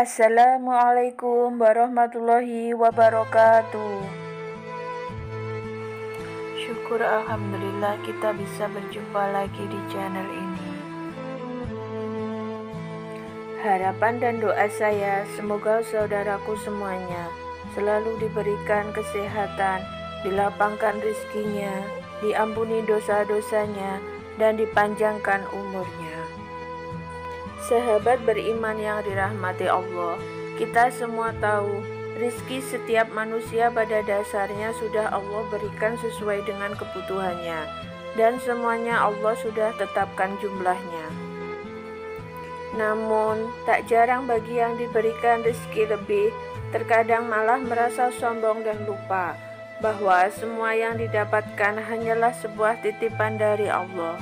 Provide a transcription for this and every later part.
Assalamualaikum warahmatullahi wabarakatuh. Syukur alhamdulillah kita bisa berjumpa lagi di channel ini. Harapan dan doa saya semoga saudaraku semuanya selalu diberikan kesehatan, dilapangkan rezekinya, diampuni dosa-dosanya, dan dipanjangkan umurnya. Sahabat beriman yang dirahmati Allah, kita semua tahu rizki setiap manusia pada dasarnya sudah Allah berikan sesuai dengan kebutuhannya, dan semuanya Allah sudah tetapkan jumlahnya. Namun, tak jarang bagi yang diberikan rizki lebih, terkadang malah merasa sombong dan lupa bahwa semua yang didapatkan hanyalah sebuah titipan dari Allah.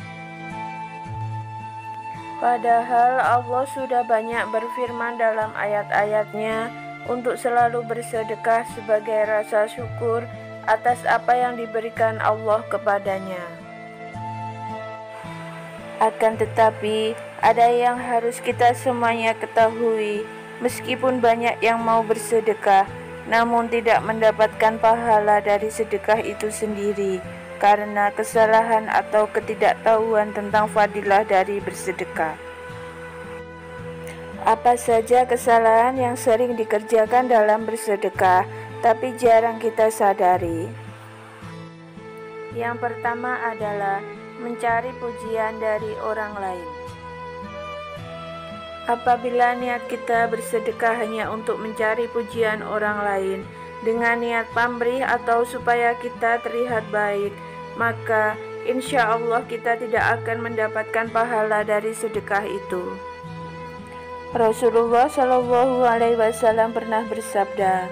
Padahal Allah sudah banyak berfirman dalam ayat-ayatnya untuk selalu bersedekah sebagai rasa syukur atas apa yang diberikan Allah kepadanya. Akan tetapi, ada yang harus kita semuanya ketahui, meskipun banyak yang mau bersedekah, namun tidak mendapatkan pahala dari sedekah itu sendiri, karena kesalahan atau ketidaktahuan tentang fadilah dari bersedekah. Apa saja kesalahan yang sering dikerjakan dalam bersedekah, tapi jarang kita sadari? Yang pertama adalah mencari pujian dari orang lain. Apabila niat kita bersedekah hanya untuk mencari pujian orang lain, dengan niat pamrih atau supaya kita terlihat baik, maka insya Allah kita tidak akan mendapatkan pahala dari sedekah itu. Rasulullah Shallallahu Alaihi Wasallam pernah bersabda,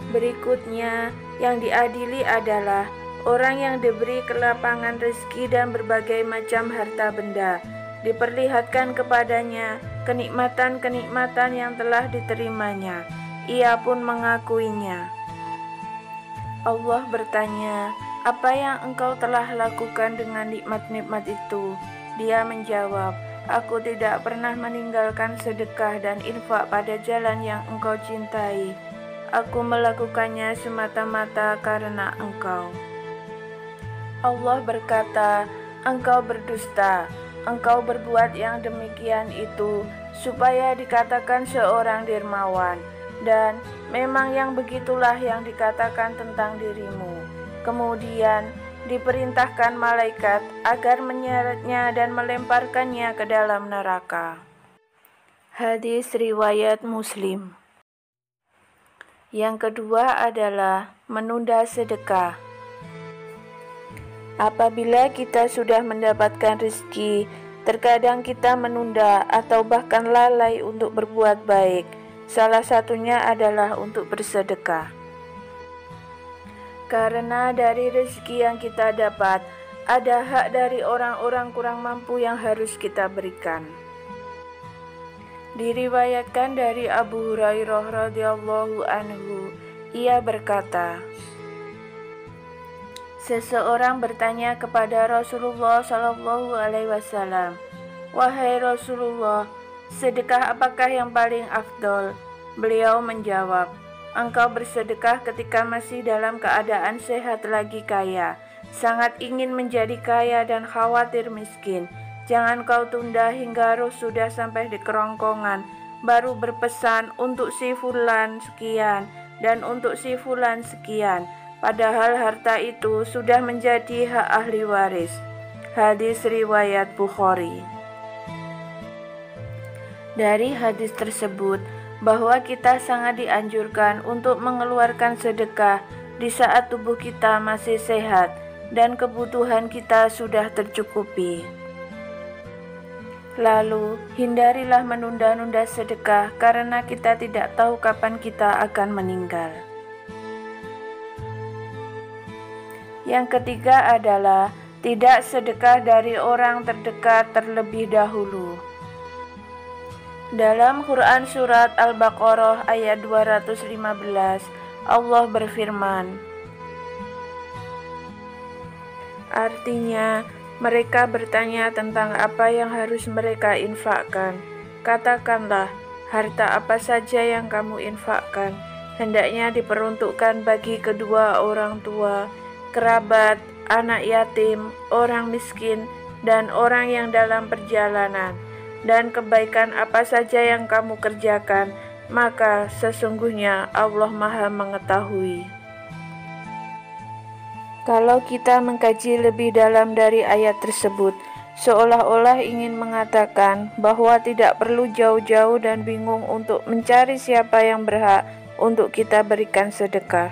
berikutnya yang diadili adalah orang yang diberi kelapangan rezeki dan berbagai macam harta benda, diperlihatkan kepadanya kenikmatan-kenikmatan yang telah diterimanya, ia pun mengakuinya. Allah bertanya, apa yang engkau telah lakukan dengan nikmat-nikmat itu? Dia menjawab, aku tidak pernah meninggalkan sedekah dan infak pada jalan yang engkau cintai. Aku melakukannya semata-mata karena engkau. Allah berkata, engkau berdusta, engkau berbuat yang demikian itu supaya dikatakan seorang dermawan. Dan memang yang begitulah yang dikatakan tentang dirimu. Kemudian diperintahkan malaikat agar menyeretnya dan melemparkannya ke dalam neraka. Hadis riwayat Muslim. Yang kedua adalah menunda sedekah. Apabila kita sudah mendapatkan rezeki, terkadang kita menunda atau bahkan lalai untuk berbuat baik. Salah satunya adalah untuk bersedekah. Karena dari rezeki yang kita dapat, ada hak dari orang-orang kurang mampu yang harus kita berikan. Diriwayatkan dari Abu Hurairah radhiyallahu anhu, ia berkata, seseorang bertanya kepada Rasulullah Shallallahu Alaihi Wasallam, wahai Rasulullah, sedekah apakah yang paling afdol? Beliau menjawab, engkau bersedekah ketika masih dalam keadaan sehat lagi kaya, sangat ingin menjadi kaya dan khawatir miskin. Jangan kau tunda hingga roh sudah sampai di kerongkongan, baru berpesan untuk si fulan sekian dan untuk si fulan sekian, padahal harta itu sudah menjadi hak ahli waris. Hadis riwayat Bukhari. Dari hadis tersebut, bahwa kita sangat dianjurkan untuk mengeluarkan sedekah di saat tubuh kita masih sehat dan kebutuhan kita sudah tercukupi. Lalu, hindarilah menunda-nunda sedekah karena kita tidak tahu kapan kita akan meninggal. Yang ketiga adalah tidak sedekah dari orang terdekat terlebih dahulu. Dalam Quran Surat Al-Baqarah ayat 215, Allah berfirman, artinya, mereka bertanya tentang apa yang harus mereka infakkan. Katakanlah, Harta apa saja yang kamu infakkan, hendaknya diperuntukkan bagi kedua orang tua, kerabat, anak yatim, orang miskin, dan orang yang dalam perjalanan. Dan kebaikan apa saja yang kamu kerjakan, maka sesungguhnya Allah Maha Mengetahui. Kalau kita mengkaji lebih dalam dari ayat tersebut, seolah-olah ingin mengatakan bahwa tidak perlu jauh-jauh dan bingung untuk mencari siapa yang berhak untuk kita berikan sedekah.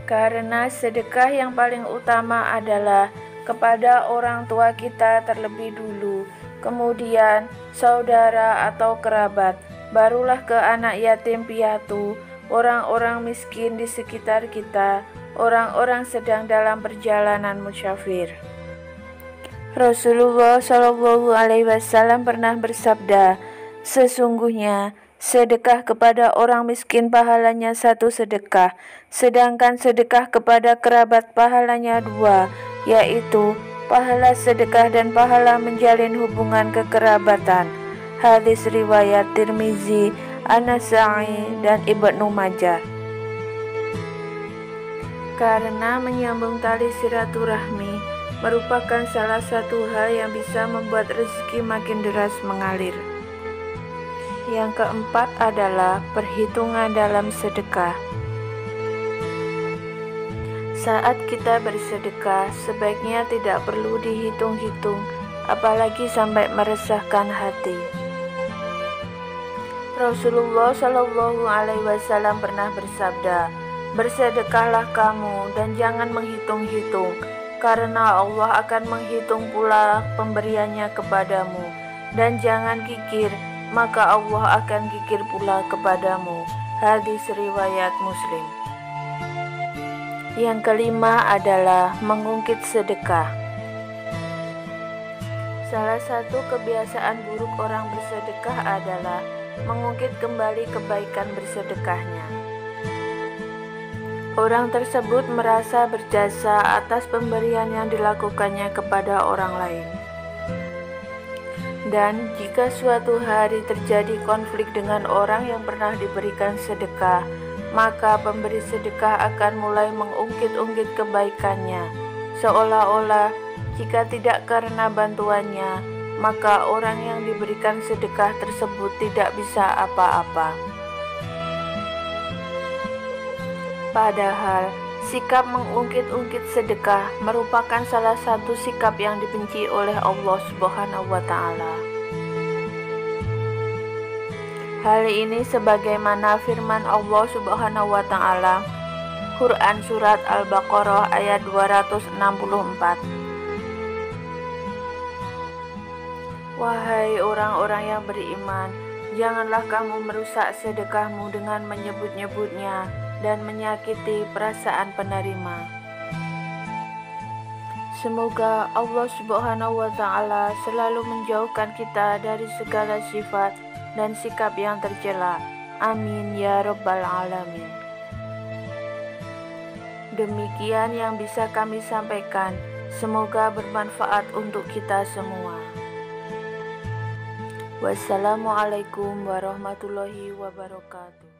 Karena sedekah yang paling utama adalah kepada orang tua kita terlebih dulu, kemudian saudara atau kerabat, barulah ke anak yatim piatu, orang-orang miskin di sekitar kita, orang-orang sedang dalam perjalanan musafir. Rasulullah Shallallahu Alaihi Wasallam pernah bersabda, sesungguhnya sedekah kepada orang miskin pahalanya 1 sedekah, sedangkan sedekah kepada kerabat pahalanya 2, yaitu pahala sedekah dan pahala menjalin hubungan kekerabatan. Hadis riwayat Tirmizi, An-Nasa'i, dan Ibnu Majah. Karena menyambung tali silaturahmi merupakan salah satu hal yang bisa membuat rezeki makin deras mengalir. Yang keempat adalah perhitungan dalam sedekah. Saat kita bersedekah, sebaiknya tidak perlu dihitung-hitung, apalagi sampai meresahkan hati. Rasulullah Shallallahu Alaihi Wasallam pernah bersabda, bersedekahlah kamu dan jangan menghitung-hitung, karena Allah akan menghitung pula pemberiannya kepadamu, dan jangan kikir, maka Allah akan kikir pula kepadamu. Hadis riwayat Muslim. Yang kelima adalah mengungkit sedekah. Salah satu kebiasaan buruk orang bersedekah adalah mengungkit kembali kebaikan bersedekahnya. Orang tersebut merasa berjasa atas pemberian yang dilakukannya kepada orang lain. Dan jika suatu hari terjadi konflik dengan orang yang pernah diberikan sedekah, maka pemberi sedekah akan mulai mengungkit-ungkit kebaikannya, seolah-olah jika tidak karena bantuannya, maka orang yang diberikan sedekah tersebut tidak bisa apa-apa. Padahal, sikap mengungkit-ungkit sedekah merupakan salah satu sikap yang dibenci oleh Allah Subhanahu wa Ta'ala. Hal ini sebagaimana firman Allah Subhanahu wa Ta'ala, Quran Surat Al-Baqarah ayat 264. Wahai orang-orang yang beriman, janganlah kamu merusak sedekahmu dengan menyebut-nyebutnya dan menyakiti perasaan penerima. Semoga Allah Subhanahu wa Ta'ala selalu menjauhkan kita dari segala sifat dan sikap yang tercela. Amin ya Rabbal Alamin. Demikian yang bisa kami sampaikan. Semoga bermanfaat untuk kita semua. Wassalamualaikum warahmatullahi wabarakatuh.